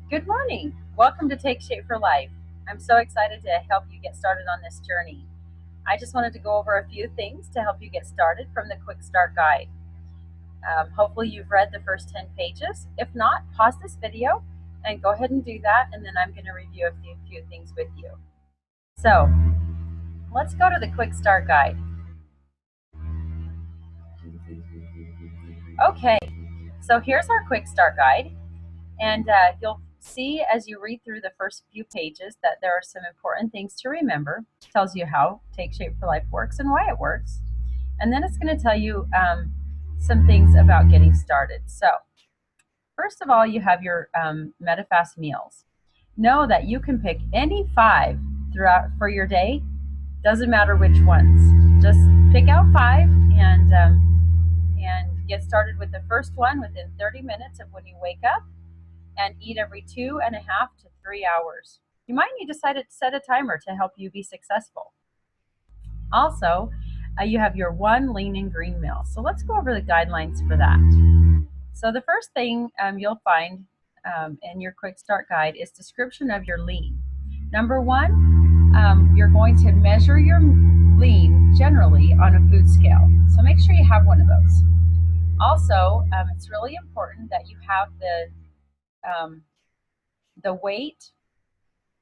Good morning. Welcome to Take Shape for Life. I'm so excited to help you get started on this journey. I just wanted to go over a few things to help you get started from the Quick Start Guide. Hopefully you've read the first 10 pages. If not, pause this video and go ahead and do that, and then I'm going to review a few things with you. So let's go to the Quick Start Guide. Okay, so here's our Quick Start Guide, and you'll see as you read through the first few pages that there are some important things to remember. It tells you how Take Shape for Life works and why it works. And then it's going to tell you some things about getting started. So first of all, you have your Medifast meals. Know that you can pick any 5 throughout for your day. Doesn't matter which ones. Just pick out 5 and get started with the first one within 30 minutes of when you wake up, and eat every 2.5 to 3 hours. You might need to set a timer to help you be successful. Also, you have your 1 lean and green meal. So let's go over the guidelines for that. So the first thing you'll find in your quick start guide is description of your lean. Number 1, you're going to measure your lean generally on a food scale. So make sure you have one of those. Also, it's really important that you have the weight,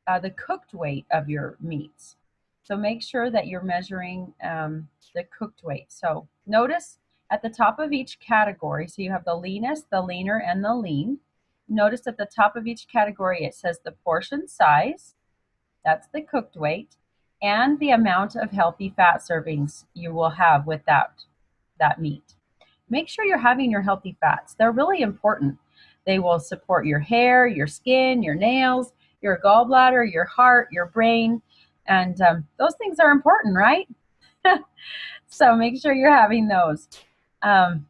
the cooked weight of your meats. So make sure that you're measuring the cooked weight. So notice at the top of each category, so you have the leanest, the leaner, and the lean. Notice at the top of each category it says the portion size, that's the cooked weight, and the amount of healthy fat servings you will have with that meat. Make sure you're having your healthy fats. They're really important. They will support your hair, your skin, your nails, your gallbladder, your heart, your brain, and those things are important, right? So make sure you're having those. And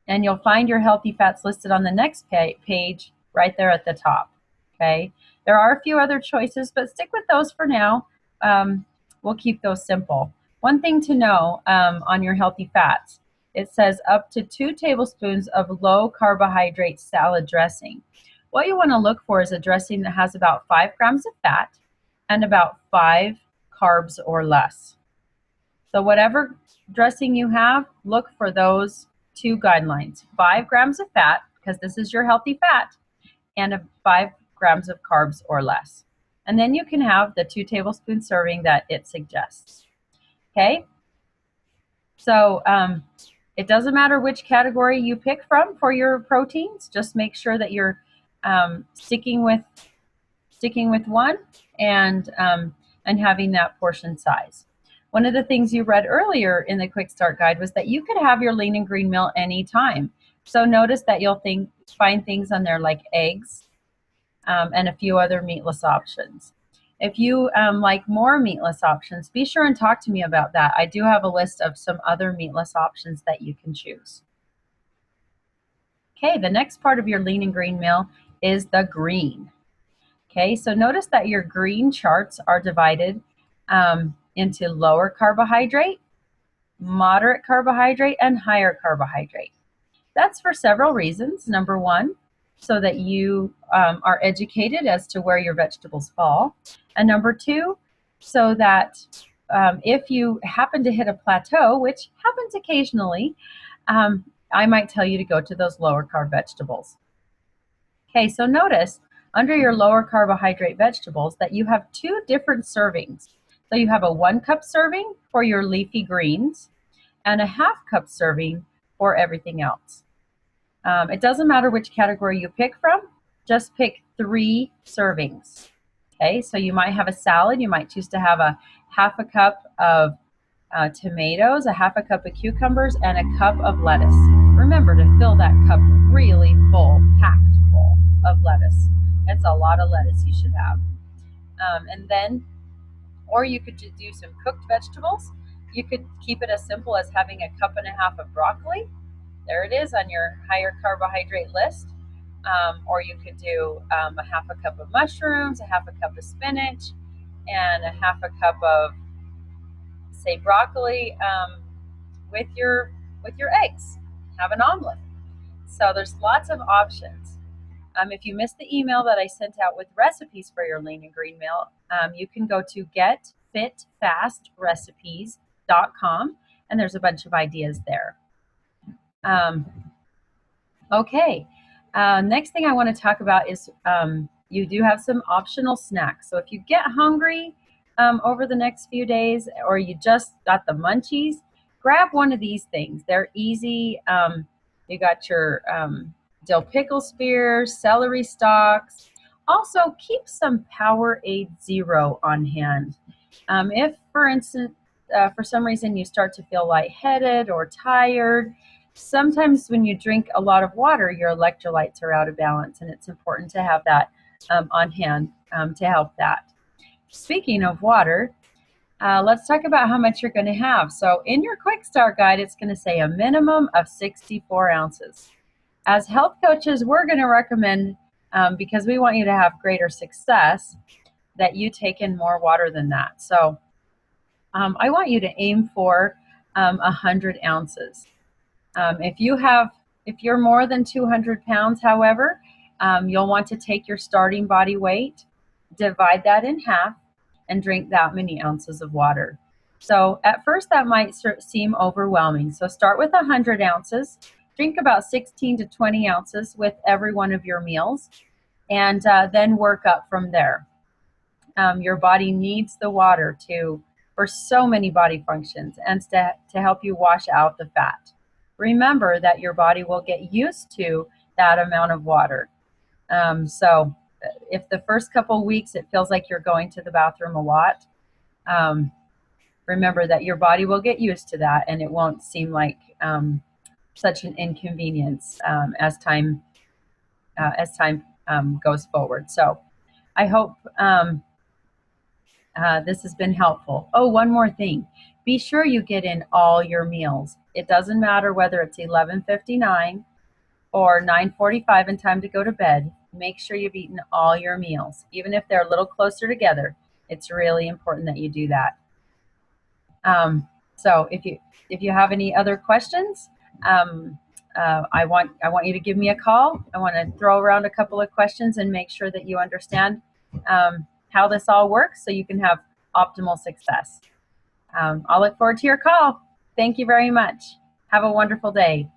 you'll find your healthy fats listed on the next page right there at the top. Okay. There are a few other choices, but stick with those for now. We'll keep those simple. One thing to know on your healthy fats, it says up to 2 tablespoons of low carbohydrate salad dressing. What you want to look for is a dressing that has about 5 grams of fat and about 5 carbs or less. So whatever dressing you have, look for those 2 guidelines: 5 grams of fat, because this is your healthy fat, and 5 grams of carbs or less. And then you can have the 2 tablespoon serving that it suggests. Okay? So it doesn't matter which category you pick from for your proteins. Just make sure that you're sticking with one and having that portion size. One of the things you read earlier in the Quick Start Guide was that you could have your lean and green meal anytime. So notice that you'll find things on there like eggs and a few other meatless options. If you like more meatless options, be sure and talk to me about that. I do have a list of some other meatless options that you can choose. Okay, the next part of your lean and green meal is the green. Okay, so notice that your green charts are divided into lower carbohydrate, moderate carbohydrate, and higher carbohydrate. That's for several reasons. Number 1, so that you are educated as to where your vegetables fall. And number 2, so that if you happen to hit a plateau, which happens occasionally, I might tell you to go to those lower carb vegetables. Okay, so notice under your lower carbohydrate vegetables that you have 2 different servings. So you have a 1 cup serving for your leafy greens and a ½ cup serving for everything else. It doesn't matter which category you pick from, just pick 3 servings. Okay, so you might have a salad, you might choose to have a ½ cup of tomatoes, a ½ cup of cucumbers, and a cup of lettuce. Remember to fill that cup really full, packed full of lettuce. It's a lot of lettuce you should have. And then, or you could do some cooked vegetables. You could keep it as simple as having a cup and a half of broccoli. There it is on your higher carbohydrate list. Or you could do a ½ cup of mushrooms, a ½ cup of spinach, and a ½ cup of, say, broccoli with your eggs. Have an omelet. So there's lots of options. If you missed the email that I sent out with recipes for your lean and green meal, you can go to getfitfastrecipes.com, and there's a bunch of ideas there. Okay, next thing I want to talk about is you do have some optional snacks. So if you get hungry over the next few days, or you just got the munchies, grab one of these things. They're easy. You got your dill pickle spears, celery stalks. Also, keep some Powerade Zero on hand. If, for instance, for some reason you start to feel lightheaded or tired, sometimes when you drink a lot of water, your electrolytes are out of balance, and it's important to have that on hand to help that. Speaking of water, let's talk about how much you're going to have. So in your quick start guide, it's going to say a minimum of 64 ounces. As health coaches, we're going to recommend, because we want you to have greater success, that you take in more water than that. So I want you to aim for 100 ounces. If you're more than 200 pounds, however, you'll want to take your starting body weight, divide that in half, and drink that many ounces of water. So at first that might seem overwhelming. So start with 100 ounces, drink about 16 to 20 ounces with every one of your meals, and then work up from there. Your body needs the water for so many body functions, and to help you wash out the fat. Remember that your body will get used to that amount of water. So if the first couple weeks it feels like you're going to the bathroom a lot, remember that your body will get used to that, and it won't seem like such an inconvenience as time goes forward. So I hope this has been helpful. Oh, one more thing. Be sure you get in all your meals. It doesn't matter whether it's 11:59 or 9:45 and time to go to bed. Make sure you've eaten all your meals. Even if they're a little closer together, it's really important that you do that. So if you have any other questions, I want you to give me a call. I want to throw around a couple of questions and make sure that you understand how this all works so you can have optimal success. I'll look forward to your call. Thank you very much. Have a wonderful day.